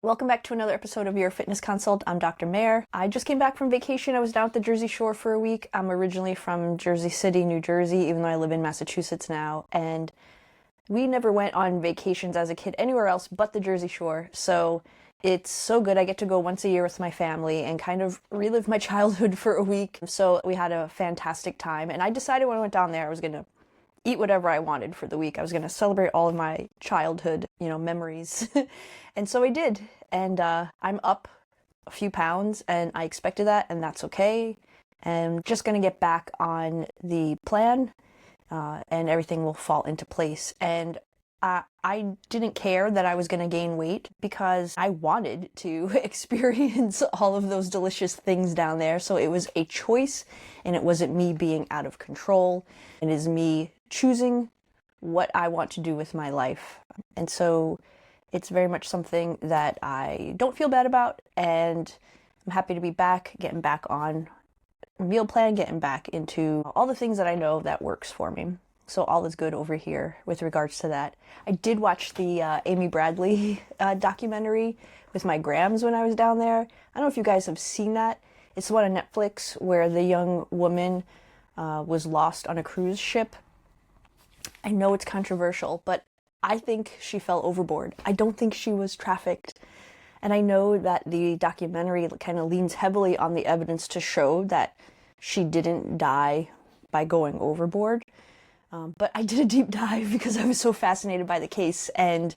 Welcome back to another episode of Your Fitness Consult. I'm Dr. Mayer. I just came back from vacation. I was down at the Jersey Shore for a week. I'm originally from Jersey City, New Jersey, even though I live in Massachusetts now. And we never went on vacations as a kid anywhere else but the Jersey Shore. So it's so good. I get to go once a year with my family and kind of relive my childhood for a week. So we had a fantastic time. And I decided when I went down there, I was going to eat whatever I wanted for the week. I was going to celebrate all of my childhood, memories. And so I did. And I'm up a few pounds and I expected that, and that's okay. And just going to get back on the plan and everything will fall into place. And I didn't care that I was going to gain weight because I wanted to experience all of those delicious things down there. So it was a choice, and it wasn't me being out of control. It is me choosing what I want to do with my life. And so it's very much something that I don't feel bad about, and I'm happy to be back, getting back on a meal plan, getting back into all the things that I know that works for me. So all is good over here with regards to that. I did watch the Amy Bradley documentary with my grams when I was down there. I don't know if you guys have seen that. It's the one on Netflix where the young woman was lost on a cruise ship. I know it's controversial, but I think she fell overboard. I don't think she was trafficked. And I know that the documentary kind of leans heavily on the evidence to show that she didn't die by going overboard. But I did a deep dive because I was so fascinated by the case. And,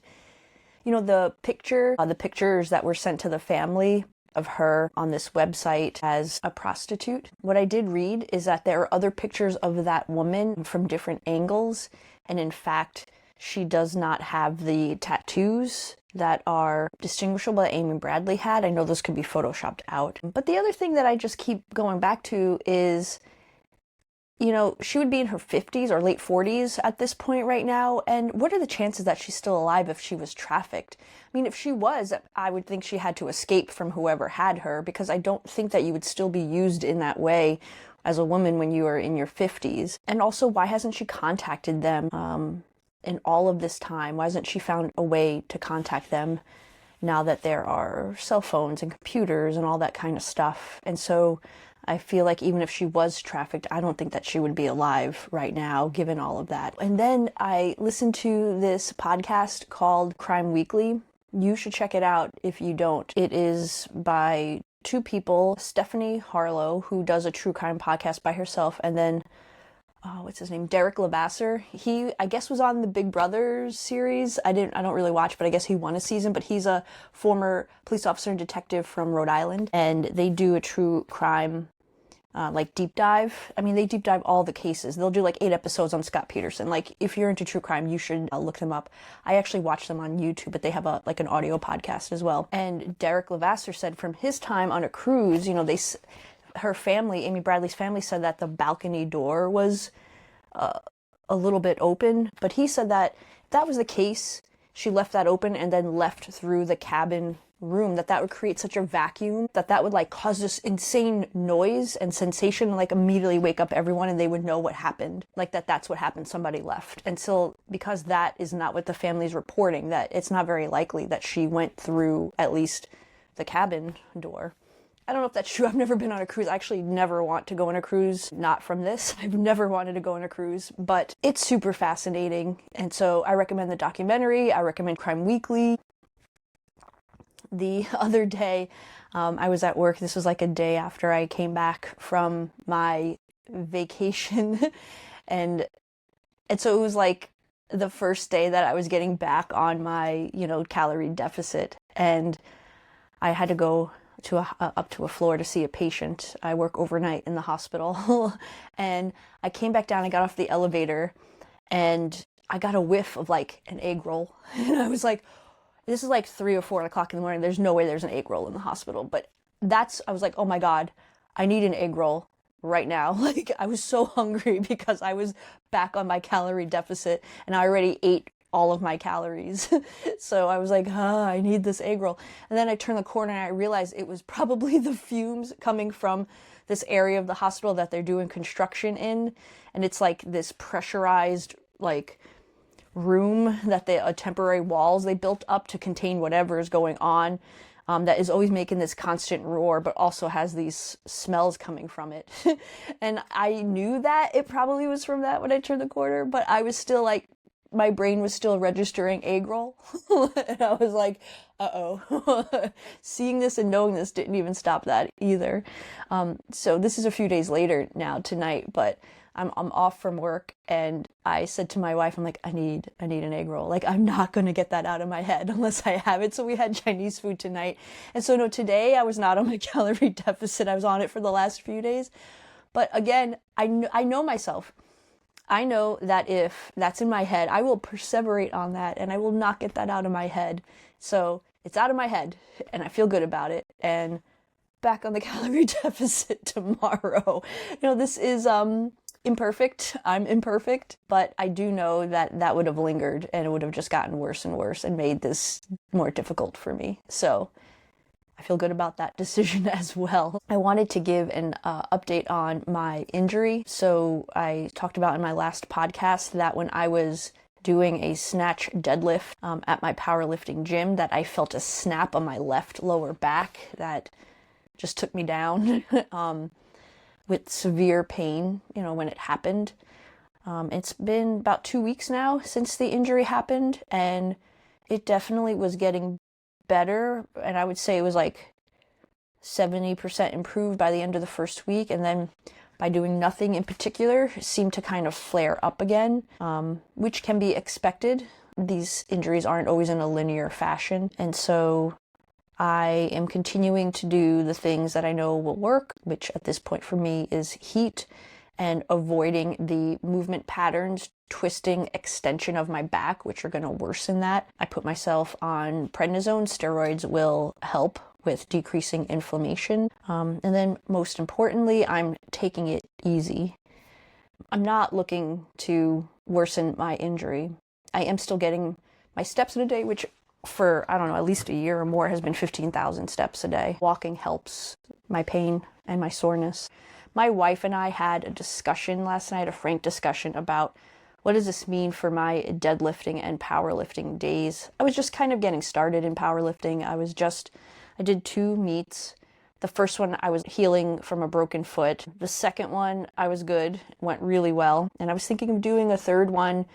the pictures that were sent to the family of her on this website as a prostitute. What I did read is that there are other pictures of that woman from different angles. And in fact, she does not have the tattoos that are distinguishable that Amy Bradley had. I know those could be photoshopped out. But the other thing that I just keep going back to is, she would be in her 50s or late 40s at this point right now. And what are the chances that she's still alive if she was trafficked? I mean, if she was, I would think she had to escape from whoever had her, because I don't think that you would still be used in that way as a woman when you are in your 50s. And also, why hasn't she contacted them in all of this time? Why hasn't she found a way to contact them now that there are cell phones and computers and all that kind of stuff? And so I feel like even if she was trafficked, I don't think that she would be alive right now, given all of that. And then I listened to this podcast called Crime Weekly. You should check it out if you don't. It is by two people, Stephanie Harlow, who does a true crime podcast by herself, and then what's his name? Derek Levasseur. He, I guess, was on the Big Brother series. I don't really watch, but I guess he won a season. But he's a former police officer and detective from Rhode Island, and they do a true crime deep dive. I mean, they deep dive all the cases. They'll do 8 episodes on Scott Peterson. If you're into true crime, you should look them up. I actually watch them on YouTube, but they have an audio podcast as well. And Derek Levasseur said from his time on a cruise, her family, Amy Bradley's family, said that the balcony door was a little bit open. But he said that if that was the case, she left that open and then left through the cabin room, that would create such a vacuum that would cause this insane noise and sensation, and immediately wake up everyone and they would know what happened. That's what happened. Somebody left. And so because that is not what the family's reporting, that it's not very likely that she went through at least the cabin door. I don't know if that's true. I've never been on a cruise. I actually never want to go on a cruise. Not from this. I've never wanted to go on a cruise, but it's super fascinating. And so I recommend the documentary. I recommend Crime Weekly. The other day, I was at work. This was a day after I came back from my vacation. and so it was the first day that I was getting back on my, calorie deficit. And I had to go up to a floor to see a patient. I work overnight in the hospital. And I came back down, I got off the elevator, and I got a whiff of an egg roll. And I was like, this is 3 or 4 o'clock in the morning. There's no way there's an egg roll in the hospital. But I was like, oh my God, I need an egg roll right now. I was so hungry because I was back on my calorie deficit and I already ate all of my calories. So I was like, I need this egg roll. And then I turned the corner and I realized it was probably the fumes coming from this area of the hospital that they're doing construction in. And it's this pressurized, room that temporary walls they built up to contain whatever is going on, that is always making this constant roar, but also has these smells coming from it. And I knew that it probably was from that when I turned the corner, but I was still like, my brain was still registering egg roll. And I was like, uh-oh. Seeing this and knowing this didn't even stop that either. So this is a few days later now tonight, but I'm off from work, and I said to my wife, I'm like, I need an egg roll. Like, I'm not going to get that out of my head unless I have it. So we had Chinese food tonight. And so no, today I was not on my calorie deficit. I was on it for the last few days. But again, I know myself. I know that if that's in my head, I will perseverate on that, and I will not get that out of my head. So it's out of my head, and I feel good about it. And back on the calorie deficit tomorrow. This is imperfect. I'm imperfect, but I do know that that would have lingered, and it would have just gotten worse and worse and made this more difficult for me. So I feel good about that decision as well. I wanted to give an update on my injury. So I talked about in my last podcast that when I was doing a snatch deadlift at my powerlifting gym, that I felt a snap on my left lower back that just took me down with severe pain, when it happened. It's been about 2 weeks now since the injury happened, and it definitely was getting better. And I would say it was like 70% improved by the end of the first week. And then by doing nothing in particular, it seemed to kind of flare up again, which can be expected. These injuries aren't always in a linear fashion. And so I am continuing to do the things that I know will work, which at this point for me is heat and avoiding the movement patterns, twisting, extension of my back, which are going to worsen that. I put myself on prednisone. Steroids will help with decreasing inflammation. And then most importantly, I'm taking it easy. I'm not looking to worsen my injury. I am still getting my steps in a day, which for, I don't know, at least a year or more has been 15,000 steps a day. Walking helps my pain and my soreness. My wife and I had a discussion last night, a frank discussion about what does this mean for my deadlifting and powerlifting days. I was just kind of getting started in powerlifting. I did 2 meets. The first one, I was healing from a broken foot. The second one, I was good, went really well. And I was thinking of doing a third one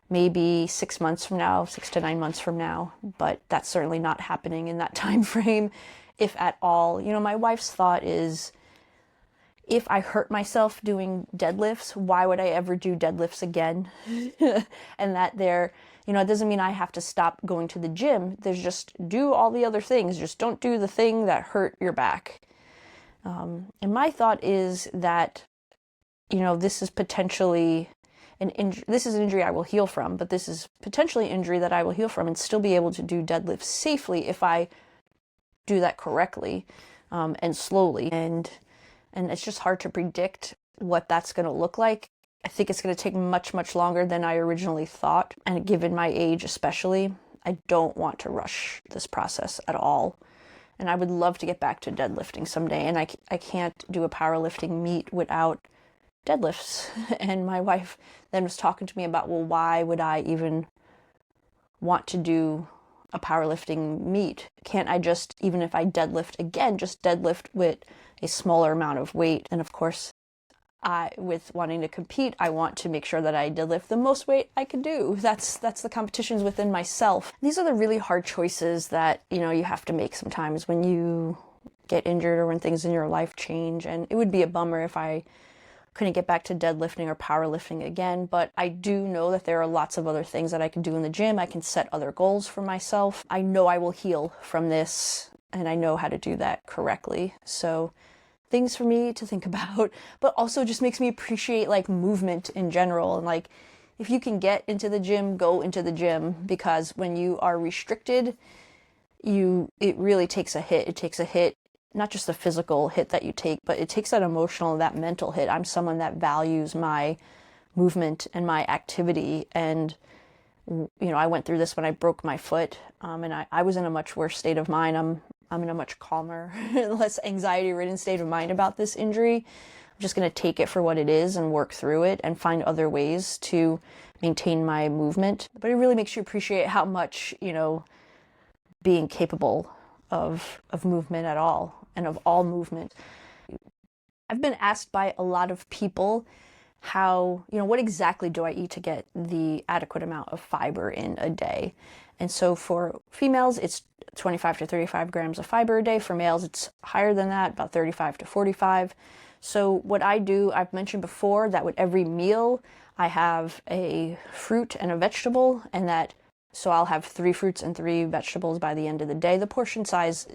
maybe 6 months from now, 6 to 9 months from now, but that's certainly not happening in that time frame, if at all. My wife's thought is, if I hurt myself doing deadlifts, why would I ever do deadlifts again? And that it doesn't mean I have to stop going to the gym. There's just do all the other things. Just don't do the thing that hurt your back. And my thought is that, this is potentially this is an injury I will heal from, but this is potentially an injury that I will heal from and still be able to do deadlifts safely if I do that correctly, and slowly. And it's just hard to predict what that's going to look like. I think it's going to take much, much longer than I originally thought. And given my age especially, I don't want to rush this process at all. And I would love to get back to deadlifting someday. And I can't do a powerlifting meet without deadlifts. And my wife then was talking to me about, well, why would I even want to do a powerlifting meet? Can't I just, even if I deadlift again, just deadlift with a smaller amount of weight? And of course, with wanting to compete, I want to make sure that I deadlift the most weight I can do. That's the competitions within myself. These are the really hard choices that, you have to make sometimes when you get injured or when things in your life change. And it would be a bummer if I couldn't get back to deadlifting or powerlifting again, but I do know that there are lots of other things that I can do in the gym. I can set other goals for myself. I know I will heal from this, and I know how to do that correctly. So things for me to think about, but also just makes me appreciate movement in general. And if you can get into the gym, go into the gym, because when you are restricted, it really takes a hit. It takes a hit, not just the physical hit that you take, but it takes that emotional, that mental hit. I'm someone that values my movement and my activity. And, I went through this when I broke my foot, and I was in a much worse state of mind. I'm in a much calmer, less anxiety-ridden state of mind about this injury. I'm just going to take it for what it is and work through it and find other ways to maintain my movement. But it really makes you appreciate how much, being capable of movement at all, and of all movement. I've been asked by a lot of people how, what exactly do I eat to get the adequate amount of fiber in a day? And so for females, it's 25 to 35 grams of fiber a day. For males, it's higher than that, about 35 to 45. So what I do, I've mentioned before that with every meal, I have a fruit and a vegetable, so I'll have 3 fruits and 3 vegetables by the end of the day. The portion size,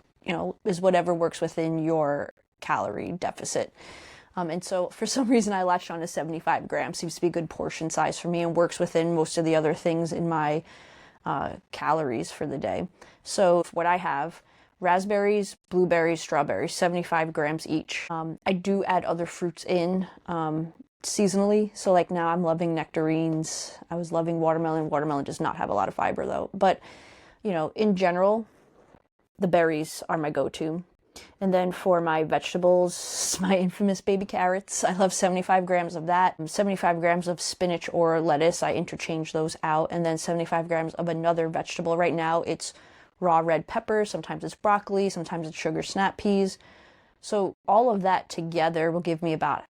is whatever works within your calorie deficit. And so for some reason I latched on to 75 grams. Seems to be a good portion size for me and works within most of the other things in my calories for the day. So what I have, raspberries, blueberries, strawberries, 75 grams each. I do add other fruits in seasonally. So like now I'm loving nectarines. I was loving watermelon. Watermelon does not have a lot of fiber though. But, in general, the berries are my go-to. And then for my vegetables, my infamous baby carrots, I love 75 grams of that. 75 grams of spinach or lettuce, I interchange those out. And then 75 grams of another vegetable. Right now it's raw red pepper, sometimes it's broccoli, sometimes it's sugar snap peas. So all of that together will give me about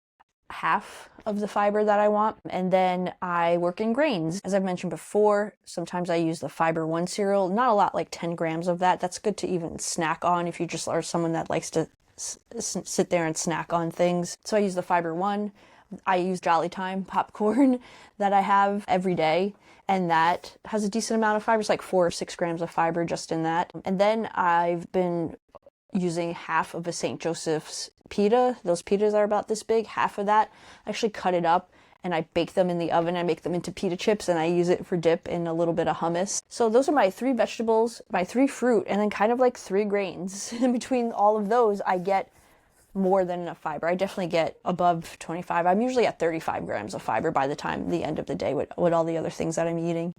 half of the fiber that I want. And then I work in grains. As I've mentioned before, sometimes I use the Fiber One cereal. Not a lot, like 10 grams of that. That's good to even snack on if you just are someone that likes to sit there and snack on things. So I use the Fiber One. I use Jolly Time popcorn that I have every day, and that has a decent amount of fiber. It's like 4 or 6 grams of fiber just in that. And then I've been using half of a St. Joseph's pita. Those pitas are about this big. Half of that, I actually cut it up and I bake them in the oven. I make them into pita chips and I use it for dip in a little bit of hummus. So those are my 3 vegetables, my 3 fruit, and then kind of like 3 grains. In between all of those, I get more than enough fiber. I definitely get above 25. I'm usually at 35 grams of fiber by the time the end of the day with all the other things that I'm eating.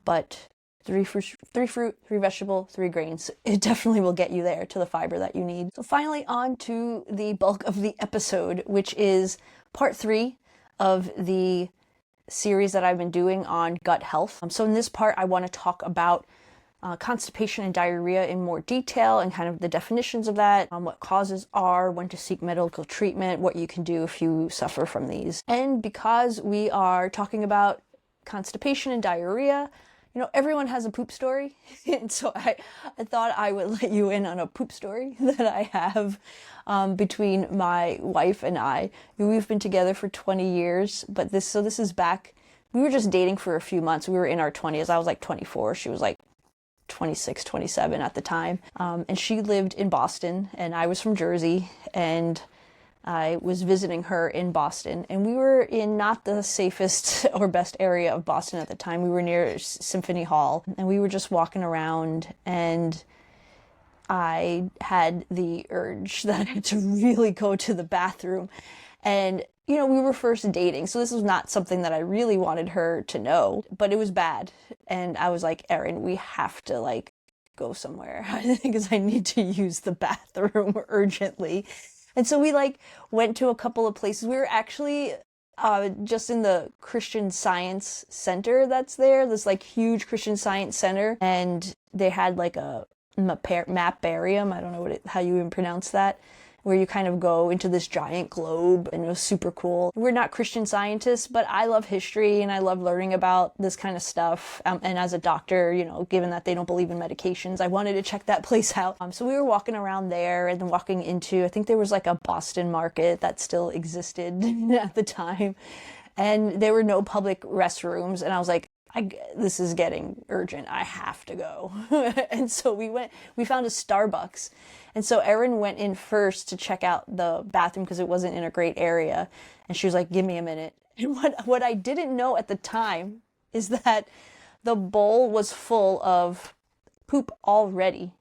But 3 fruit, 3 vegetable, 3 grains. It definitely will get you there to the fiber that you need. So finally on to the bulk of the episode, which is part 3 of the series that I've been doing on gut health. So in this part, I want to talk about constipation and diarrhea in more detail and kind of the definitions of that, what causes are, when to seek medical treatment, what you can do if you suffer from these. And because we are talking about constipation and diarrhea, everyone has a poop story. And so I thought I would let you in on a poop story that I have between my wife and I. We've been together for 20 years, but this is back. We were just dating for a few months. We were in our 20s. I was like 24. She was like 26, 27 at the time. And she lived in Boston and I was from Jersey, and I was visiting her in Boston, and we were in not the safest or best area of Boston at the time. We were near Symphony Hall, and we were just walking around, and I had the urge that I had to really go to the bathroom. And, we were first dating, so this was not something that I really wanted her to know, but it was bad. And I was like, Erin, we have to go somewhere because I need to use the bathroom urgently. And so we went to a couple of places. We were actually just in the Christian Science Center that's there, this huge Christian Science Center. And they had a maparium, I don't know how you even pronounce that, where you kind of go into this giant globe, and it was super cool. We're not Christian scientists, but I love history and I love learning about this kind of stuff. And as a doctor, given that they don't believe in medications, I wanted to check that place out. So we were walking around there and then walking into, I think there was a Boston market that still existed at the time. And there were no public restrooms. And I was like, this is getting urgent. I have to go. And so we found a Starbucks. And so Erin went in first to check out the bathroom because it wasn't in a great area. And she was like, give me a minute. And what I didn't know at the time is that the bowl was full of poop already.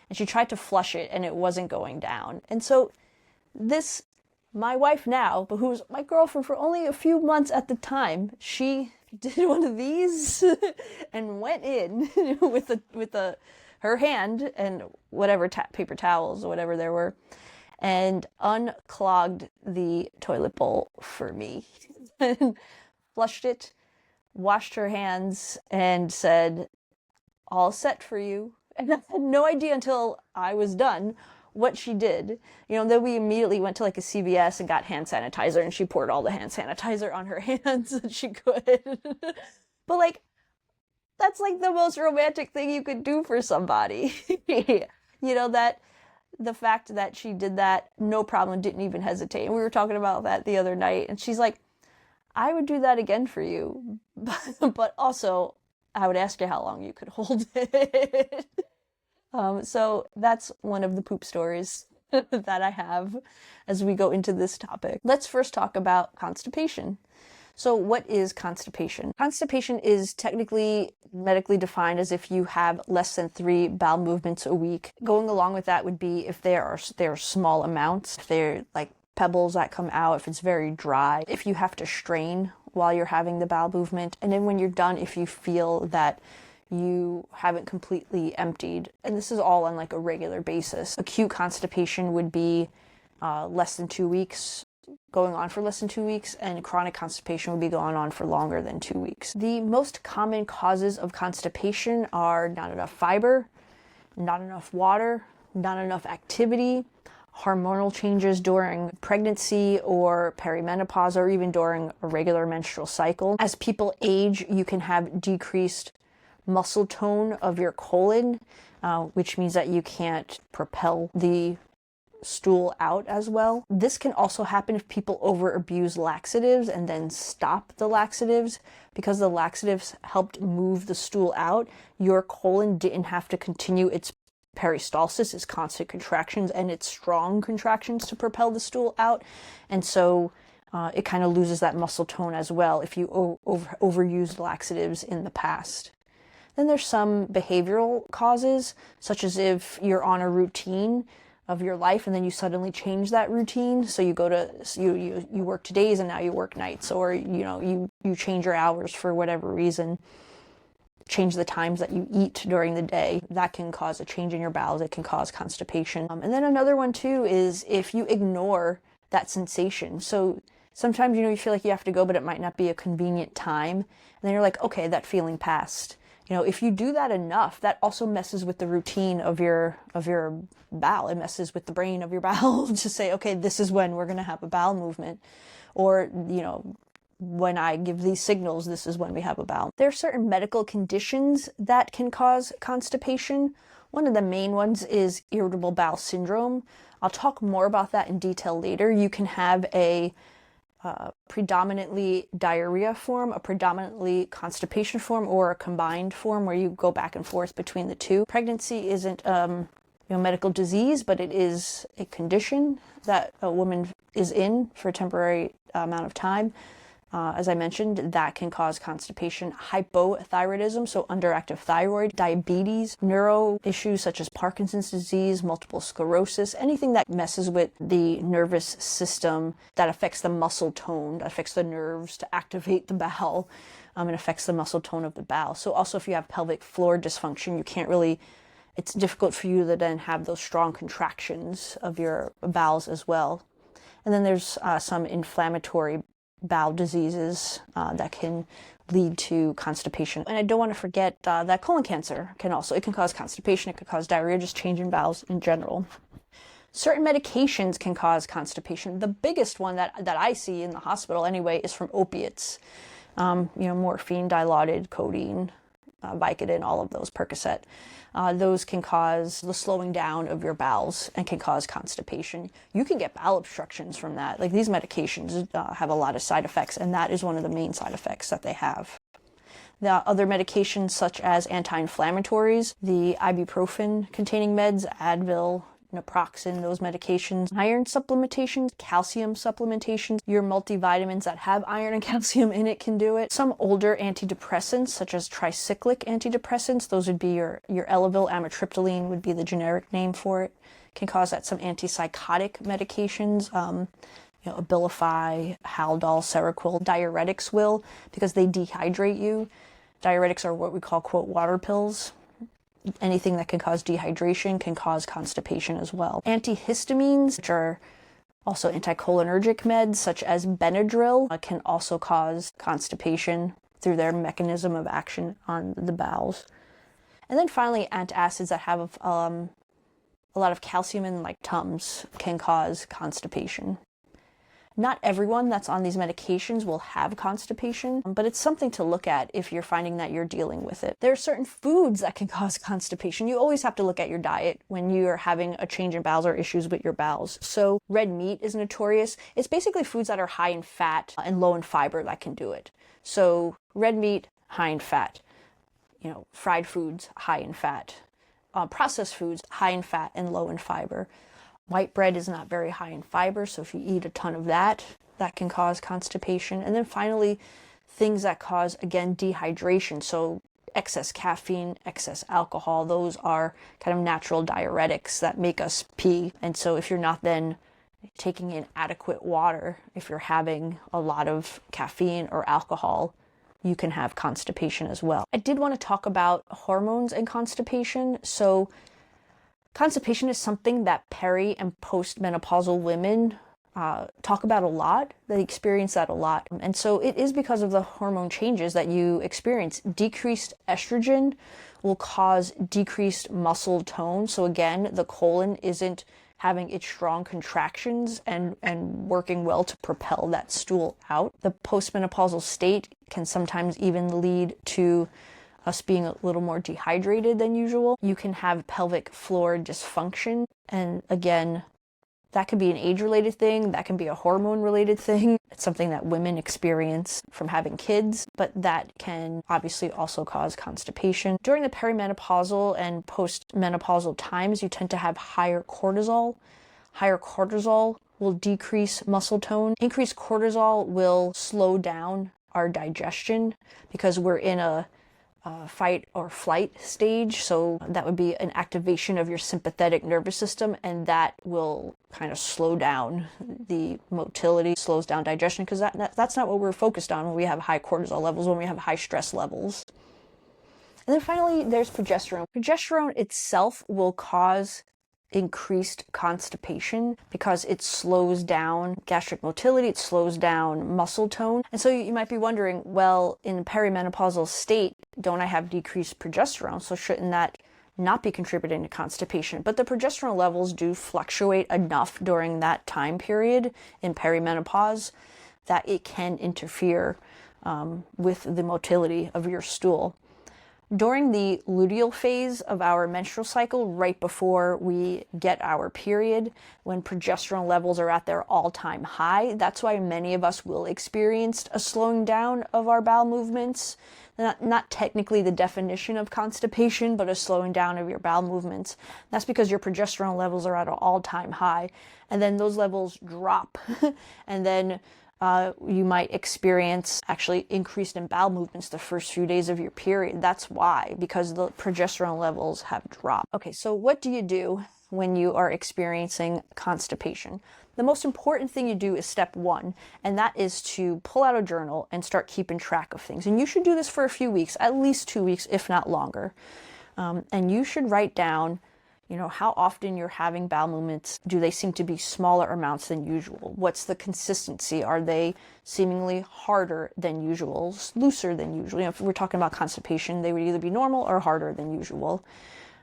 And she tried to flush it and it wasn't going down. And so my wife now, but who was my girlfriend for only a few months at the time, she did one of these and went in with her hand and whatever paper towels or whatever there were, and unclogged the toilet bowl for me. And flushed it, washed her hands, and said, "All set for you." And I had no idea until I was done what she did. Then we immediately went to like a CVS and got hand sanitizer, and she poured all the hand sanitizer on her hands that she could. But like, that's like the most romantic thing you could do for somebody. That the fact that she did that, no problem, didn't even hesitate. And we were talking about that the other night, and she's like, "I would do that again for you, but also I would ask you how long you could hold it." So that's one of the poop stories that I have as we go into this topic. Let's first talk about constipation. So what is constipation? Constipation is technically medically defined as if you have less than 3 bowel movements a week. Going along with that would be if there are small amounts, if they're like pebbles that come out, if it's very dry, if you have to strain while you're having the bowel movement, and then when you're done, if you feel that you haven't completely emptied. And this is all on like a regular basis. Acute constipation would be less than 2 weeks, going on for less than 2 weeks, and chronic constipation would be going on for longer than 2 weeks. The most common causes of constipation are not enough fiber, not enough water, not enough activity, hormonal changes during pregnancy or perimenopause, or even during a regular menstrual cycle. As people age, you can have decreased muscle tone of your colon, which means that you can't propel the stool out as well. This can also happen if people over abuse laxatives and then stop the laxatives. Because the laxatives helped move the stool out, your colon didn't have to continue its peristalsis, its constant contractions and its strong contractions to propel the stool out. And so it kind of loses that muscle tone as well if you overused laxatives in the past. Then there's some behavioral causes, such as if you're on a routine of your life and then you suddenly change that routine. So you go to, you work days and now you work nights, or you change your hours for whatever reason, change the times that you eat during the day. That can cause a change in your bowels. It can cause constipation. And then another one too is if you ignore that sensation. So sometimes you feel like you have to go, but it might not be a convenient time, and then you're like, okay, that feeling passed. If you do that enough, that also messes with the routine of your bowel. It messes with the brain of your bowel to say, okay, this is when we're going to have a bowel movement. Or, when I give these signals, this is when we have a bowel. There are certain medical conditions that can cause constipation. One of the main ones is irritable bowel syndrome. I'll talk more about that in detail later. You can have a predominantly diarrhea form, a predominantly constipation form, or a combined form where you go back and forth between the two. Pregnancy isn't a medical disease, but it is a condition that a woman is in for a temporary amount of time. As I mentioned, that can cause constipation. Hypothyroidism, so underactive thyroid, diabetes, neuro issues such as Parkinson's disease, multiple sclerosis, anything that messes with the nervous system, that affects the muscle tone, that affects the nerves to activate the bowel, and affects the muscle tone of the bowel. So also if you have pelvic floor dysfunction, it's difficult for you to then have those strong contractions of your bowels as well. And then there's some inflammatory bowel diseases that can lead to constipation. And I don't want to forget that colon cancer can cause constipation, it can cause diarrhea, just change in bowels in general. Certain medications can cause constipation. The biggest one that I see in the hospital anyway is from opiates. Morphine, Dilaudid, codeine, Vicodin, all of those, Percocet. Those can cause the slowing down of your bowels and can cause constipation. You can get bowel obstructions from that. Like, these medications have a lot of side effects, and that is one of the main side effects that they have. The other medications such as anti-inflammatories, the ibuprofen containing meds, Advil, naproxen, those medications, iron supplementations, calcium supplementations, your multivitamins that have iron and calcium in it can do it. Some older antidepressants such as tricyclic antidepressants, those would be your Elavil, amitriptyline would be the generic name for it, can cause that. Some antipsychotic medications, Abilify, Haldol, Seroquel. Diuretics will, because they dehydrate you. Diuretics are what we call, quote, water pills. anything that can cause dehydration can cause constipation as well. Antihistamines, which are also anticholinergic meds such as Benadryl, can also cause constipation through their mechanism of action on the bowels. And then finally, antacids that have a lot of calcium in, like Tums, can cause constipation. Not everyone that's on these medications will have constipation, but it's something to look at if you're finding that you're dealing with it. There are certain foods that can cause constipation. You always have to look at your diet when you're having a change in bowels or issues with your bowels. So red meat is notorious. It's basically foods that are high in fat and low in fiber that can do it. So red meat, high in fat. Fried foods, high in fat. Processed foods, high in fat and low in fiber. White bread is not very high in fiber, so if you eat a ton of that, that can cause constipation. And then finally, things that cause, again, dehydration. So excess caffeine, excess alcohol, those are kind of natural diuretics that make us pee. And so if you're not then taking in adequate water, if you're having a lot of caffeine or alcohol, you can have constipation as well. I did want to talk about hormones and constipation. So constipation is something that peri and postmenopausal women talk about a lot. They experience that a lot. And so it is because of the hormone changes that you experience. Decreased estrogen will cause decreased muscle tone. So again, the colon isn't having its strong contractions and working well to propel that stool out. The postmenopausal state can sometimes even lead to us being a little more dehydrated than usual. You can have pelvic floor dysfunction. And again, that could be an age-related thing. That can be a hormone-related thing. It's something that women experience from having kids, but that can obviously also cause constipation. During the perimenopausal and postmenopausal times, you tend to have higher cortisol. Higher cortisol will decrease muscle tone. Increased cortisol will slow down our digestion because we're in a fight or flight stage. So that would be an activation of your sympathetic nervous system, and that will kind of slow down the motility, slows down digestion, because that's not what we're focused on when we have high cortisol levels, when we have high stress levels. And then finally, there's progesterone. Progesterone itself will cause increased constipation because it slows down gastric motility, it slows down muscle tone. And so you might be wondering, well, in perimenopausal state, don't I have decreased progesterone? So shouldn't that not be contributing to constipation? But the progesterone levels do fluctuate enough during that time period in perimenopause that it can interfere with the motility of your stool. During the luteal phase of our menstrual cycle, right before we get our period, when progesterone levels are at their all-time high, that's why many of us will experience a slowing down of our bowel movements. Not technically the definition of constipation, but a slowing down of your bowel movements. That's because your progesterone levels are at an all-time high, and then those levels drop, and then you might experience actually increased in bowel movements the first few days of your period. That's why, because the progesterone levels have dropped. Okay, so what do you do when you are experiencing constipation? The most important thing you do is step one, and that is to pull out a journal and start keeping track of things. And you should do this for a few weeks, at least 2 weeks, if not longer. And you should write down how often you're having bowel movements. Do they seem to be smaller amounts than usual? What's the consistency? Are they seemingly harder than usual, looser than usual? If we're talking about constipation, they would either be normal or harder than usual.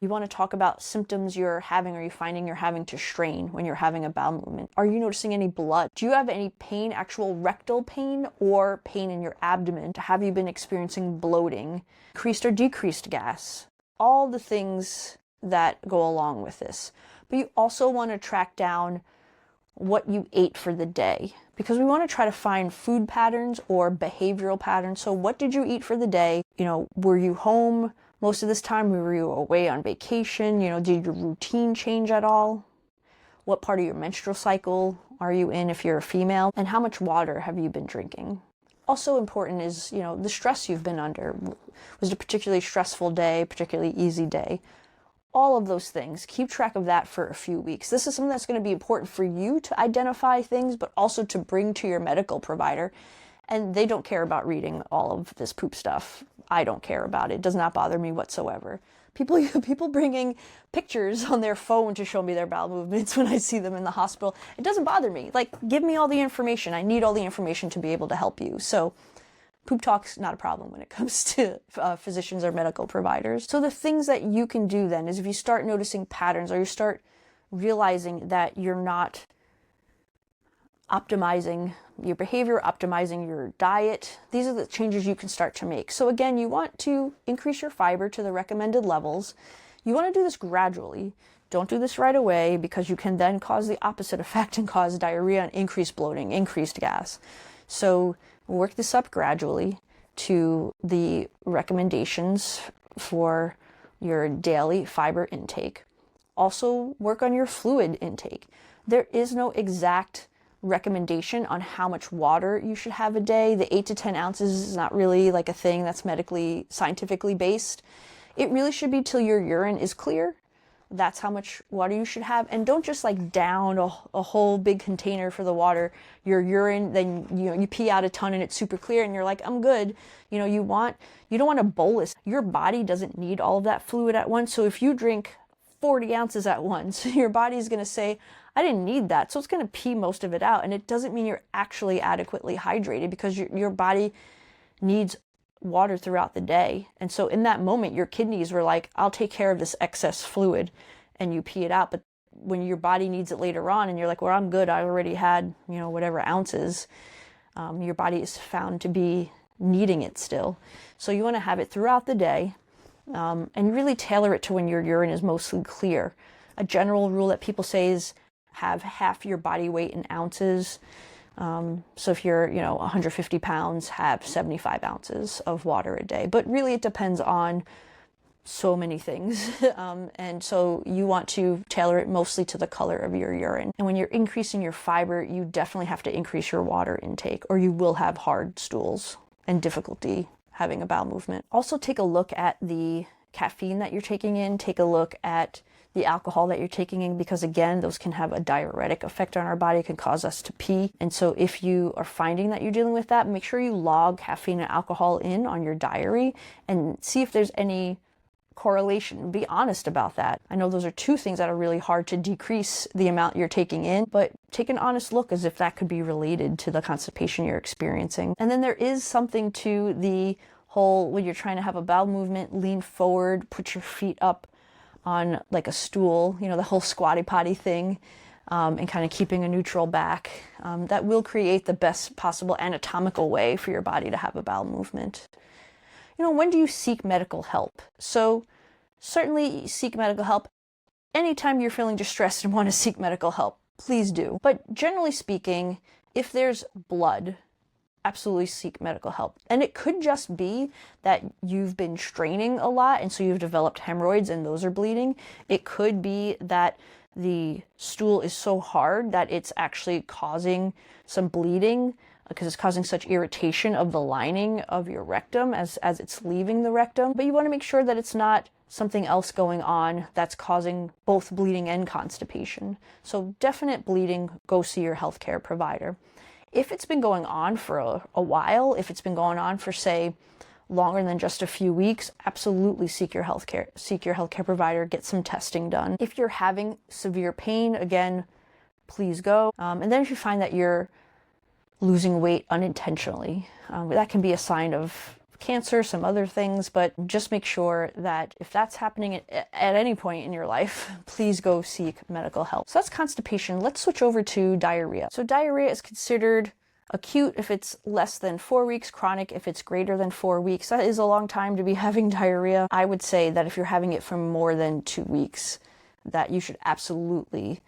You want to talk about symptoms you're having. Are you finding you're having to strain when you're having a bowel movement? Are you noticing any blood? Do you have any pain, actual rectal pain, or pain in your abdomen? Have you been experiencing bloating, increased or decreased gas? All the things that go along with this. But you also want to track down what you ate for the day, because we want to try to find food patterns or behavioral patterns. So what did you eat for the day? Were you home most of this time? Were you away on vacation? Did your routine change at all? What part of your menstrual cycle are you in if you're a female? And how much water have you been drinking? Also important is, the stress you've been under. Was it a particularly stressful day, particularly easy day? All of those things. Keep track of that for a few weeks. This is something that's going to be important for you to identify things, but also to bring to your medical provider. And they don't care about reading all of this poop stuff. I don't care about it. It does not bother me whatsoever. People bringing pictures on their phone to show me their bowel movements when I see them in the hospital. It doesn't bother me. Like, give me all the information. I need all the information to be able to help you. So poop talk's not a problem when it comes to physicians or medical providers. So the things that you can do then is if you start noticing patterns, or you start realizing that you're not optimizing your behavior, optimizing your diet, these are the changes you can start to make. So again, you want to increase your fiber to the recommended levels. You want to do this gradually. Don't do this right away, because you can then cause the opposite effect and cause diarrhea and increased bloating, increased gas. So work this up gradually to the recommendations for your daily fiber intake. Also work on your fluid intake. There is no exact recommendation on how much water you should have a day. The 8 to 10 ounces is not really like a thing that's medically, scientifically based. It really should be till your urine is clear. That's how much water you should have. And don't just like down a whole big container for the water. Your urine, then you pee out a ton and it's super clear and you're like, I'm good. You don't want a bolus. Your body doesn't need all of that fluid at once. So if you drink 40 ounces at once, your body's going to say, I didn't need that. So it's going to pee most of it out. And it doesn't mean you're actually adequately hydrated, because your body needs water throughout the day. And so in that moment, your kidneys were like, I'll take care of this excess fluid, and you pee it out. But when your body needs it later on and you're like, well, I'm good, I already had, whatever ounces, your body is found to be needing it still. So you want to have it throughout the day, and really tailor it to when your urine is mostly clear. A general rule that people say is have half your body weight in ounces. So if you're, 150 pounds, have 75 ounces of water a day. But really it depends on so many things. And so you want to tailor it mostly to the color of your urine. And when you're increasing your fiber, you definitely have to increase your water intake, or you will have hard stools and difficulty having a bowel movement. Also take a look at the caffeine that you're taking in. Take a look at the alcohol that you're taking in, because again, those can have a diuretic effect on our body. It can cause us to pee. And so if you are finding that you're dealing with that, make sure you log caffeine and alcohol in on your diary and see if there's any correlation. Be honest about that. I know those are two things that are really hard to decrease the amount you're taking in, but take an honest look as if that could be related to the constipation you're experiencing. And then there is something to the whole, when you're trying to have a bowel movement, lean forward, put your feet up on like a stool, the whole squatty potty thing, and kind of keeping a neutral back. That will create the best possible anatomical way for your body to have a bowel movement. When do you seek medical help? So certainly seek medical help anytime you're feeling distressed and want to seek medical help, please do. But generally speaking, if there's blood, absolutely seek medical help. And it could just be that you've been straining a lot and so you've developed hemorrhoids and those are bleeding. It could be that the stool is so hard that it's actually causing some bleeding, because it's causing such irritation of the lining of your rectum as it's leaving the rectum. But you want to make sure that it's not something else going on that's causing both bleeding and constipation. So definite bleeding, go see your healthcare provider. If it's been going on for a while, if it's been going on for, say, longer than just a few weeks, absolutely seek your healthcare provider, get some testing done. If you're having severe pain, again, please go. And then if you find that you're losing weight unintentionally, that can be a sign of cancer, some other things, but just make sure that if that's happening at any point in your life, please go seek medical help. So that's constipation. Let's switch over to diarrhea. So diarrhea is considered acute if it's less than 4 weeks, chronic if it's greater than 4 weeks. That is a long time to be having diarrhea. I would say that if you're having it for more than 2 weeks, that you should absolutely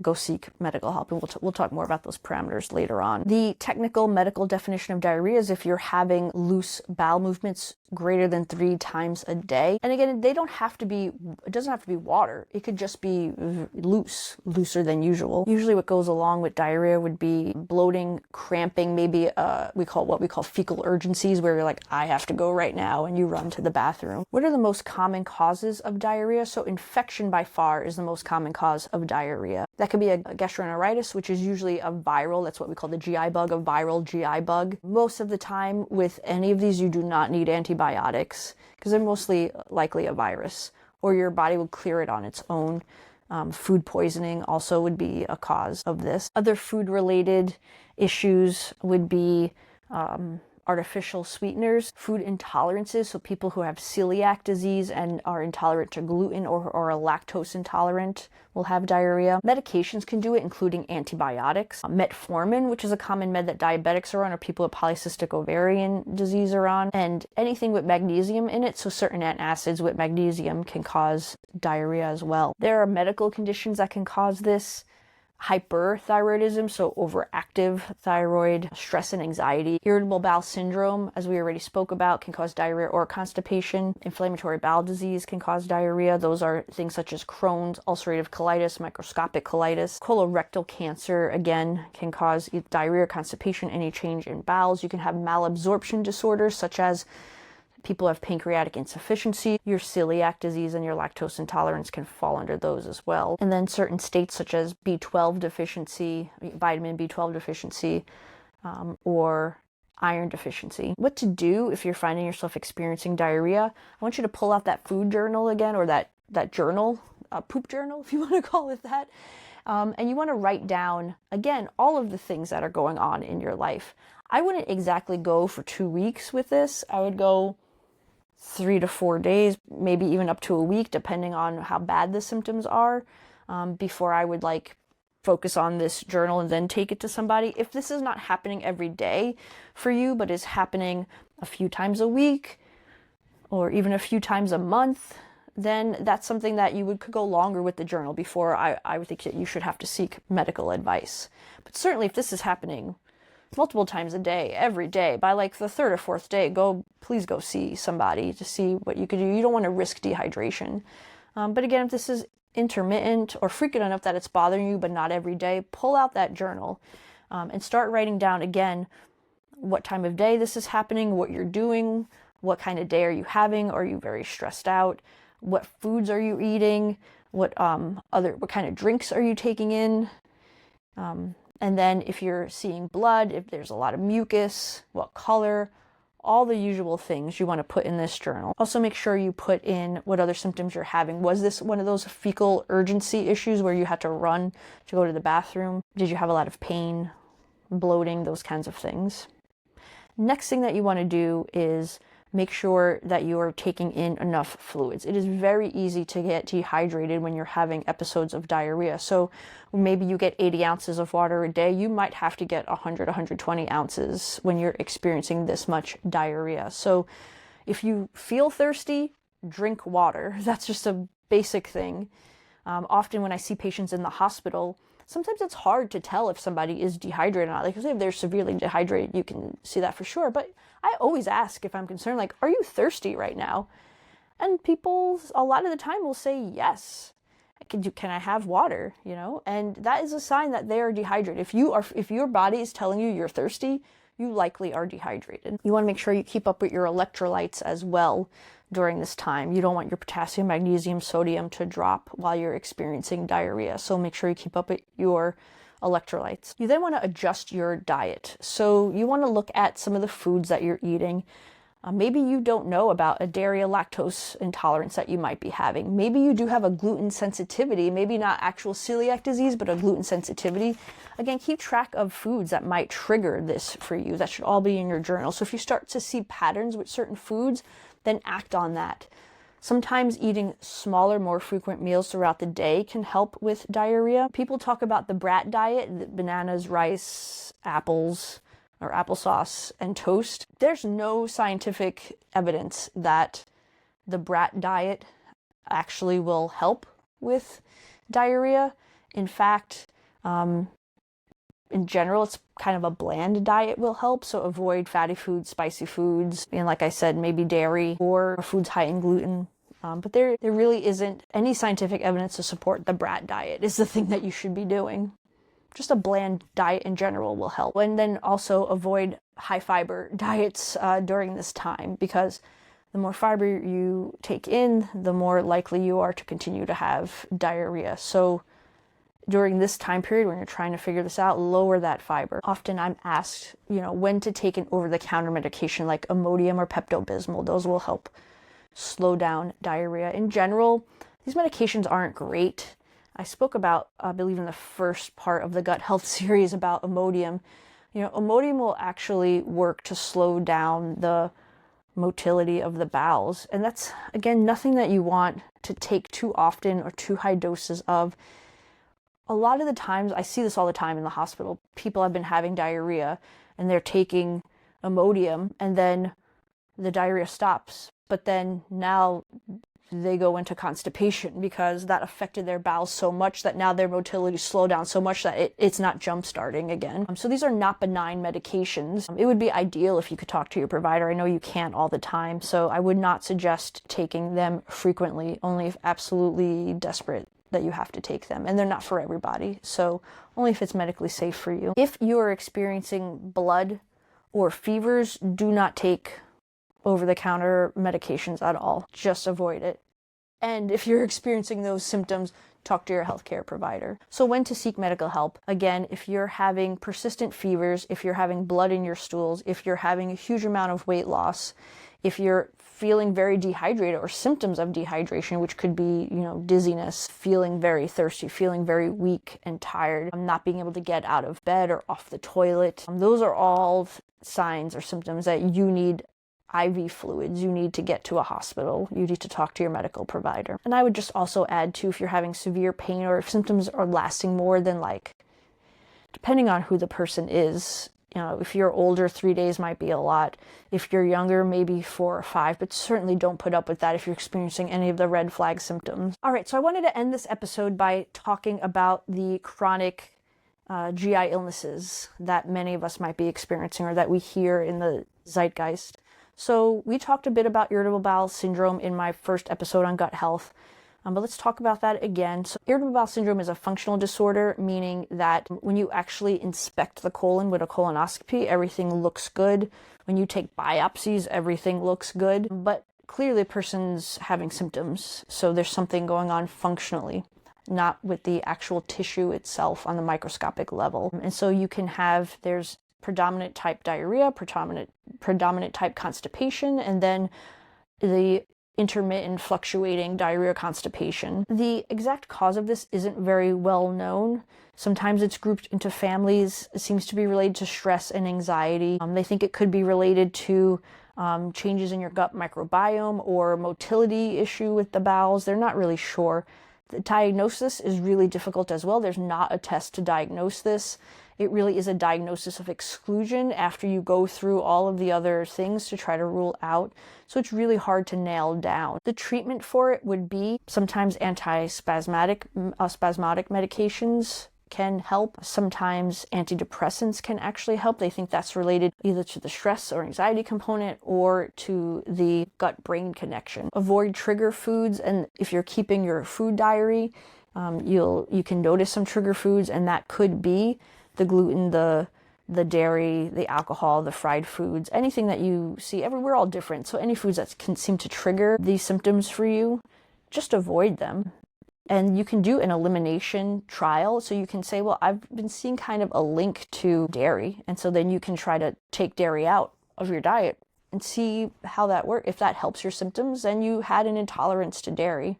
go seek medical help, and we'll talk more about those parameters later on. The technical medical definition of diarrhea is if you're having loose bowel movements greater than 3 times a day. And again, it doesn't have to be water. It could just be looser than usual. Usually what goes along with diarrhea would be bloating, cramping, maybe what we call fecal urgencies, where you're like, I have to go right now, and you run to the bathroom. What are the most common causes of diarrhea? So infection by far is the most common cause of diarrhea. That could be a gastroenteritis, which is usually a viral, that's what we call the GI bug, a viral GI bug. Most of the time with any of these, you do not need antibiotics antibiotics, because they're mostly likely a virus, or your body will clear it on its own. Food poisoning also would be a cause of this. Other food-related issues would be artificial sweeteners, food intolerances, so people who have celiac disease and are intolerant to gluten or are lactose intolerant will have diarrhea. Medications can do it, including antibiotics. Metformin, which is a common med that diabetics are on, or people with polycystic ovarian disease are on, and anything with magnesium in it, so certain antacids with magnesium can cause diarrhea as well. There are medical conditions that can cause this. Hyperthyroidism, so overactive thyroid, stress and anxiety. Irritable bowel syndrome, as we already spoke about, can cause diarrhea, or constipation. Inflammatory bowel disease can cause diarrhea. Those are things such as Crohn's, ulcerative colitis, microscopic colitis. Colorectal cancer, again, can cause diarrhea, constipation, any change in bowels. You can have malabsorption disorders, such as people have pancreatic insufficiency. Your celiac disease and your lactose intolerance can fall under those as well. And then certain states such as B12 deficiency, vitamin B12 deficiency, or iron deficiency. What to do if you're finding yourself experiencing diarrhea? I want you to pull out that food journal again, or that journal, poop journal, if you want to call it that. And you want to write down, again, all of the things that are going on in your life. I wouldn't exactly go for 2 weeks with this. I would go 3 to 4 days, maybe even up to a week, depending on how bad the symptoms are, before I would focus on this journal and then take it to somebody. If this is not happening every day for you, but is happening a few times a week or even a few times a month, then that's something that you could go longer with the journal before I would think that you should have to seek medical advice. But certainly if this is happening multiple times a day, every day, by the third or fourth day, please go see somebody to see what you could do. You don't want to risk dehydration. But again, if this is intermittent or frequent enough that it's bothering you, but not every day, pull out that journal and start writing down again what time of day this is happening, what you're doing, what kind of day are you having, are you very stressed out, what foods are you eating, what kind of drinks are you taking in. And then if you're seeing blood, if there's a lot of mucus, what color, all the usual things you want to put in this journal. Also make sure you put in what other symptoms you're having. Was this one of those fecal urgency issues where you had to run to go to the bathroom? Did you have a lot of pain, bloating, those kinds of things? Next thing that you want to do is make sure that you are taking in enough fluids. It is very easy to get dehydrated when you're having episodes of diarrhea. So maybe you get 80 ounces of water a day. You might have to get 100, 120 ounces when you're experiencing this much diarrhea. So if you feel thirsty, drink water. That's just a basic thing. Often when I see patients in the hospital, sometimes it's hard to tell if somebody is dehydrated or not. If they're severely dehydrated, you can see that for sure. But I always ask if I'm concerned, are you thirsty right now? And people, a lot of the time, will say yes. Can I have water? And that is a sign that they are dehydrated. If your body is telling you you're thirsty, you likely are dehydrated. You want to make sure you keep up with your electrolytes as well during this time. You don't want your potassium, magnesium, sodium to drop while you're experiencing diarrhea. So make sure you keep up with your electrolytes. You then want to adjust your diet. So you want to look at some of the foods that you're eating. Maybe you don't know about a dairy lactose intolerance that you might be having. Maybe you do have a gluten sensitivity, maybe not actual celiac disease, but a gluten sensitivity. Again, keep track of foods that might trigger this for you. That should all be in your journal. So if you start to see patterns with certain foods, then act on that. Sometimes eating smaller, more frequent meals throughout the day can help with diarrhea. People talk about the brat diet, bananas, rice, apples, or applesauce, and toast. There's no scientific evidence that the brat diet actually will help with diarrhea. In fact, in general, it's kind of a bland diet will help. So avoid fatty foods, spicy foods, and like I said, maybe dairy or foods high in gluten. But there really isn't any scientific evidence to support the brat diet is the thing that you should be doing. Just a bland diet in general will help. And then also avoid high fiber diets during this time, because the more fiber you take in, the more likely you are to continue to have diarrhea. So during this time period when you're trying to figure this out, lower that fiber. Often I'm asked, when to take an over-the-counter medication like Imodium or Pepto-Bismol. Those will help slow down diarrhea. In general, these medications aren't great. I spoke about, I believe in the first part of the gut health series about Imodium. Imodium will actually work to slow down the motility of the bowels. And that's, again, nothing that you want to take too often or too high doses of. A lot of the times, I see this all the time in the hospital, people have been having diarrhea and they're taking Imodium and then the diarrhea stops. But then now they go into constipation because that affected their bowels so much that now their motility slowed down so much that it's not jump starting again. So these are not benign medications. It would be ideal if you could talk to your provider. I know you can't all the time, so I would not suggest taking them frequently, only if absolutely desperate that you have to take them. And they're not for everybody, so only if it's medically safe for you. If you are experiencing blood or fevers, do not take over-the-counter medications at all. Just avoid it. And if you're experiencing those symptoms, talk to your healthcare provider. So when to seek medical help? Again, if you're having persistent fevers, if you're having blood in your stools, if you're having a huge amount of weight loss, if you're feeling very dehydrated or symptoms of dehydration, which could be, dizziness, feeling very thirsty, feeling very weak and tired, not being able to get out of bed or off the toilet, those are all signs or symptoms that you need IV fluids, you need to get to a hospital, you need to talk to your medical provider. And I would just also add too, if you're having severe pain or if symptoms are lasting more than depending on who the person is, if you're older, 3 days might be a lot. If you're younger, maybe 4 or 5, but certainly don't put up with that if you're experiencing any of the red flag symptoms. All right, so I wanted to end this episode by talking about the chronic GI illnesses that many of us might be experiencing or that we hear in the zeitgeist. So we talked a bit about irritable bowel syndrome in my first episode on gut health, but let's talk about that again. So irritable bowel syndrome is a functional disorder, meaning that when you actually inspect the colon with a colonoscopy, everything looks good. When you take biopsies, everything looks good, but clearly the person's having symptoms. So there's something going on functionally, not with the actual tissue itself on the microscopic level. And so you can have, there's predominant type diarrhea, predominant type constipation, and then the intermittent fluctuating diarrhea constipation. The exact cause of this isn't very well known. Sometimes it's grouped into families. It seems to be related to stress and anxiety. They think it could be related to changes in your gut microbiome or motility issue with the bowels. They're not really sure. The diagnosis is really difficult as well. There's not a test to diagnose this. It really is a diagnosis of exclusion after you go through all of the other things to try to rule out. So it's really hard to nail down. The treatment for it would be sometimes spasmodic medications can help. Sometimes antidepressants can actually help. They think that's related either to the stress or anxiety component or to the gut-brain connection. Avoid trigger foods, and if you're keeping your food diary, you can notice some trigger foods, and that could be the gluten, the dairy, the alcohol, the fried foods, anything that you see. We're all different, so any foods that can seem to trigger these symptoms for you, just avoid them. And you can do an elimination trial. So you can say, well, I've been seeing kind of a link to dairy. And so then you can try to take dairy out of your diet and see how that works. If that helps your symptoms, then you had an intolerance to dairy.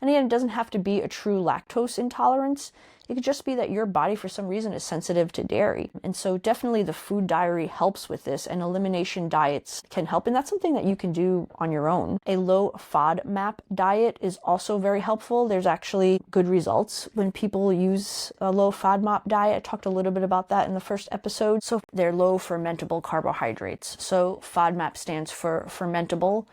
And again, it doesn't have to be a true lactose intolerance. It could just be that your body, for some reason, is sensitive to dairy. And so definitely the food diary helps with this, and elimination diets can help. And that's something that you can do on your own. A low FODMAP diet is also very helpful. There's actually good results when people use a low FODMAP diet. I talked a little bit about that in the first episode. So they're low fermentable carbohydrates. So FODMAP stands for fermentable.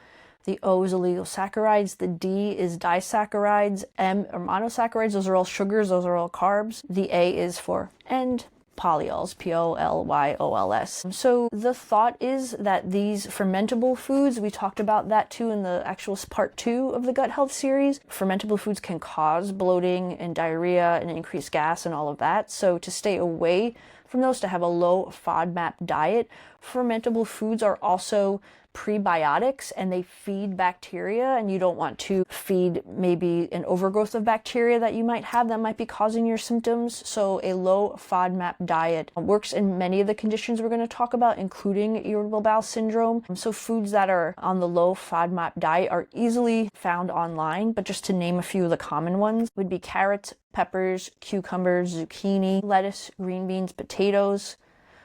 The O is oligosaccharides, the D is disaccharides, M are monosaccharides, those are all sugars, those are all carbs. The A is for end, polyols, Polyols. So the thought is that these fermentable foods, we talked about that too in the actual part 2 of the gut health series, fermentable foods can cause bloating and diarrhea and increased gas and all of that. So to stay away from those, to have a low FODMAP diet. Fermentable foods are also prebiotics and they feed bacteria, and you don't want to feed maybe an overgrowth of bacteria that you might have that might be causing your symptoms. So a low FODMAP diet works in many of the conditions we're going to talk about, including irritable bowel syndrome. So foods that are on the low FODMAP diet are easily found online, but just to name a few of the common ones would be carrots, peppers, cucumbers, zucchini, lettuce, green beans, potatoes.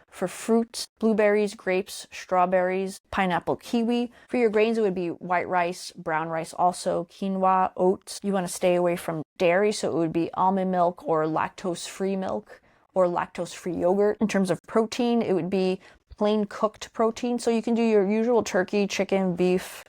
For fruits, blueberries, grapes, strawberries, pineapple, kiwi. For your grains, it would be white rice, brown rice also, quinoa, oats. You want to stay away from dairy, so it would be almond milk or lactose-free milk or lactose-free yogurt. In terms of protein, it would be plain cooked protein. So you can do your usual turkey, chicken, beef,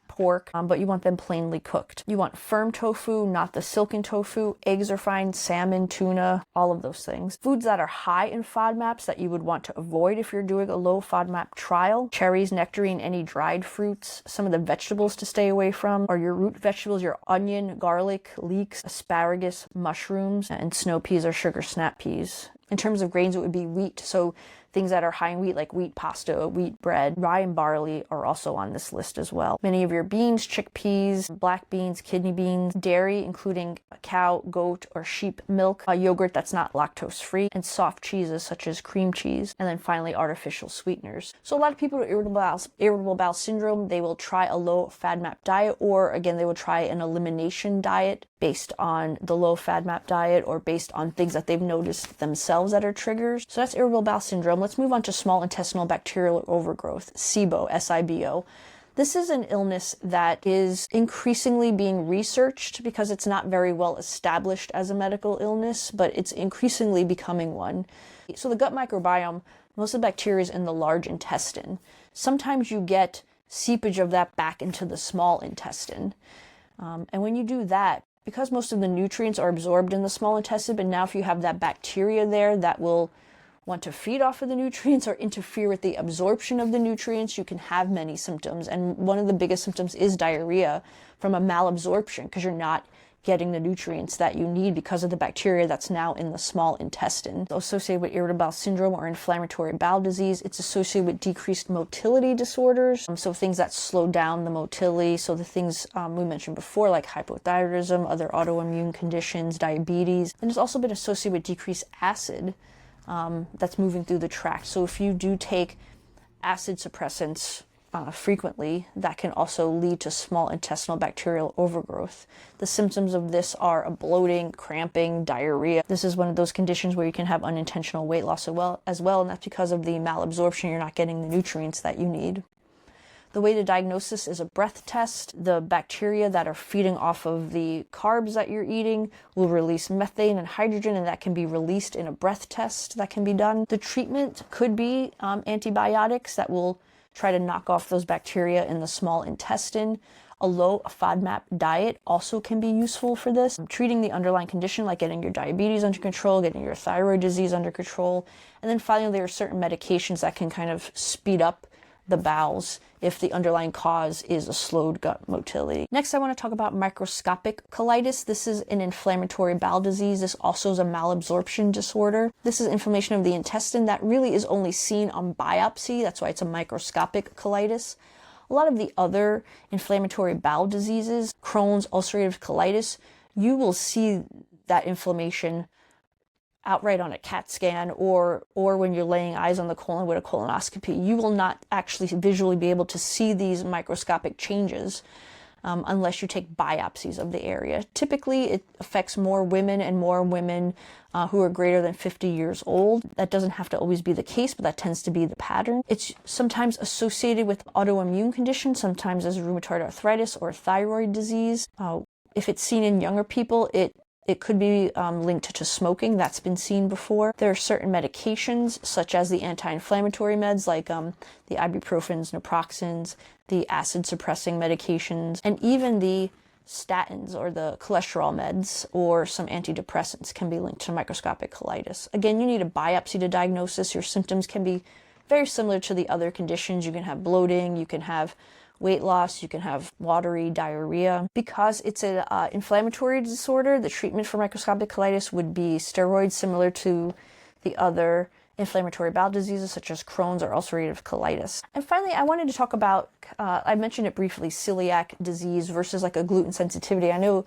pork, but you want them plainly cooked. You want firm tofu, not the silken tofu. Eggs are fine, salmon, tuna, all of those things. Foods that are high in FODMAPs that you would want to avoid if you're doing a low FODMAP trial: cherries, nectarine, any dried fruits. Some of the vegetables to stay away from are your root vegetables, your onion, garlic, leeks, asparagus, mushrooms, and snow peas or sugar snap peas. In terms of grains, it would be wheat. So things that are high in wheat, like wheat pasta, wheat bread, rye and barley are also on this list as well. Many of your beans, chickpeas, black beans, kidney beans, dairy, including cow, goat, or sheep milk, yogurt that's not lactose free, and soft cheeses such as cream cheese, and then finally artificial sweeteners. So a lot of people with irritable bowel syndrome, they will try a low FODMAP diet, or again, they will try an elimination diet based on the low FODMAP diet or based on things that they've noticed themselves that are triggers. So that's irritable bowel syndrome. Let's move on to small intestinal bacterial overgrowth, SIBO, S-I-B-O. This is an illness that is increasingly being researched because it's not very well established as a medical illness, but it's increasingly becoming one. So the gut microbiome, most of the bacteria is in the large intestine. Sometimes you get seepage of that back into the small intestine. And when you do that, because most of the nutrients are absorbed in the small intestine, but now if you have that bacteria there that will want to feed off of the nutrients or interfere with the absorption of the nutrients, you can have many symptoms. And one of the biggest symptoms is diarrhea from a malabsorption, because you're not getting the nutrients that you need because of the bacteria that's now in the small intestine. It's associated with irritable bowel syndrome or inflammatory bowel disease. It's associated with decreased motility disorders, so things that slow down the motility. So the things we mentioned before, like hypothyroidism, other autoimmune conditions, diabetes. And it's also been associated with decreased acid that's moving through the tract. So if you do take acid suppressants frequently, that can also lead to small intestinal bacterial overgrowth. The symptoms of this are bloating, cramping, diarrhea. This is one of those conditions where you can have unintentional weight loss as well, and that's because of the malabsorption. You're not getting the nutrients that you need. The way to diagnose this is a breath test. The bacteria that are feeding off of the carbs that you're eating will release methane and hydrogen, and that can be released in a breath test that can be done. The treatment could be antibiotics that will try to knock off those bacteria in the small intestine. A low FODMAP diet also can be useful for this. Treating the underlying condition, like getting your diabetes under control, getting your thyroid disease under control. And then finally, there are certain medications that can kind of speed up the bowels if the underlying cause is a slowed gut motility. Next, I want to talk about microscopic colitis. This is an inflammatory bowel disease. This also is a malabsorption disorder. This is inflammation of the intestine that really is only seen on biopsy. That's why it's a microscopic colitis. A lot of the other inflammatory bowel diseases, Crohn's, ulcerative colitis, you will see that inflammation outright on a CAT scan or when you're laying eyes on the colon with a colonoscopy. You will not actually visually be able to see these microscopic changes unless you take biopsies of the area. Typically, it affects more women and more women who are greater than 50 years old. That doesn't have to always be the case, but that tends to be the pattern. It's sometimes associated with autoimmune conditions, sometimes as rheumatoid arthritis or thyroid disease. If it's seen in younger people, it could be linked to smoking. That's been seen before. There are certain medications, such as the anti-inflammatory meds, like the ibuprofens, naproxens, the acid-suppressing medications, and even the statins or the cholesterol meds or some antidepressants can be linked to microscopic colitis. Again, you need a biopsy to diagnose this. Your symptoms can be very similar to the other conditions. You can have bloating, you can have weight loss, you can have watery diarrhea. Because it's an inflammatory disorder, the treatment for microscopic colitis would be steroids, similar to the other inflammatory bowel diseases such as Crohn's or ulcerative colitis. And finally, I wanted to talk about, I mentioned it briefly, celiac disease versus like a gluten sensitivity. I know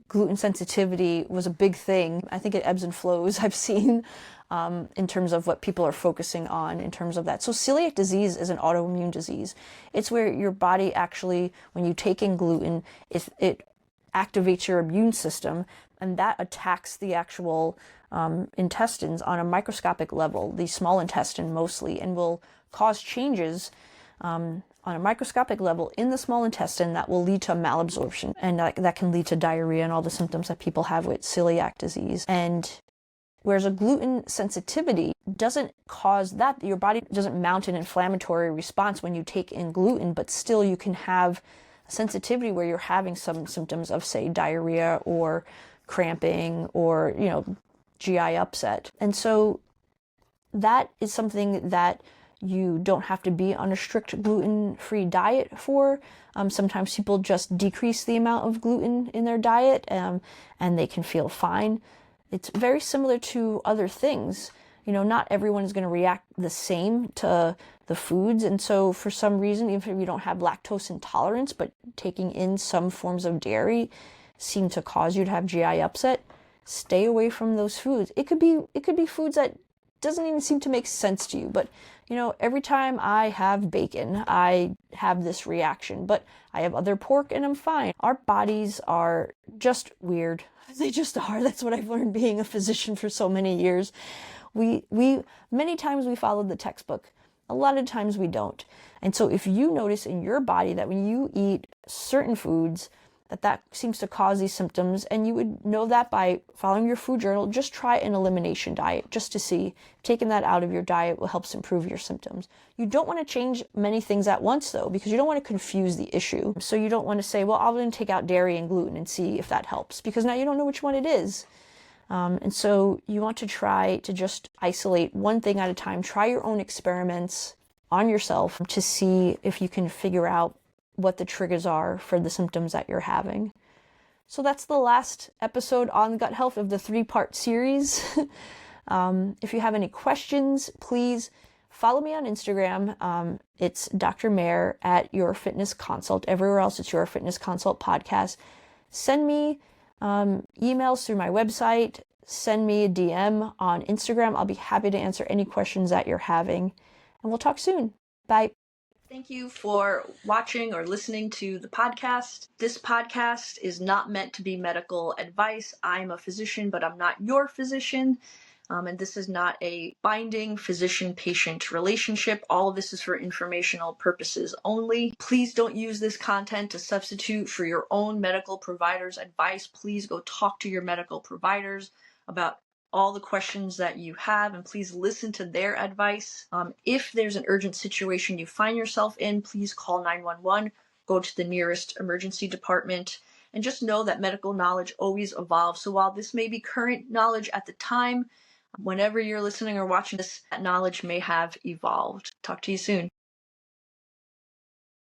gluten sensitivity was a big thing. I think it ebbs and flows. I've seen in terms of what people are focusing on in terms of that. So celiac disease is an autoimmune disease. It's where your body actually, when you take in gluten, it activates your immune system, and that attacks the actual intestines on a microscopic level, the small intestine mostly, and will cause changes on a microscopic level in the small intestine that will lead to malabsorption, and that can lead to diarrhea and all the symptoms that people have with celiac disease. And whereas a gluten sensitivity doesn't cause that, your body doesn't mount an inflammatory response when you take in gluten, but still you can have a sensitivity where you're having some symptoms of, say, diarrhea or cramping or, GI upset. And so that is something that you don't have to be on a strict gluten-free diet for. Sometimes people just decrease the amount of gluten in their diet and they can feel fine. It's very similar to other things. Not everyone is going to react the same to the foods. And so for some reason, even if you don't have lactose intolerance, but taking in some forms of dairy seem to cause you to have GI upset, stay away from those foods. It could be foods that doesn't even seem to make sense to you, but every time I have bacon, I have this reaction, but I have other pork and I'm fine. Our bodies are just weird. They just are. That's what I've learned being a physician for so many years. We many times we followed the textbook. A lot of times we don't. And so if you notice in your body that when you eat certain foods, that seems to cause these symptoms, and you would know that by following your food journal, just try an elimination diet just to see. Taking that out of your diet will help improve your symptoms. You don't want to change many things at once though, because you don't want to confuse the issue. So you don't want to say, well, I'm going to take out dairy and gluten and see if that helps, because now you don't know which one it is. And so you want to try to just isolate one thing at a time. Try your own experiments on yourself to see if you can figure out what the triggers are for the symptoms that you're having. So that's the last episode on gut health of the 3-part series. If you have any questions, please follow me on Instagram. It's Dr. Mayer at Your Fitness Consult. Everywhere else, it's Your Fitness Consult podcast. Send me emails through my website. Send me a DM on Instagram. I'll be happy to answer any questions that you're having. And we'll talk soon. Bye. Thank you for watching or listening to the podcast. This podcast is not meant to be medical advice. I'm a physician, but I'm not your physician. And this is not a binding physician-patient relationship. All of this is for informational purposes only. Please don't use this content to substitute for your own medical provider's advice. Please go talk to your medical providers about all the questions that you have, and please listen to their advice. If there's an urgent situation you find yourself in, please call 911, go to the nearest emergency department, and just know that medical knowledge always evolves. So while this may be current knowledge at the time, whenever you're listening or watching this, that knowledge may have evolved. Talk to you soon.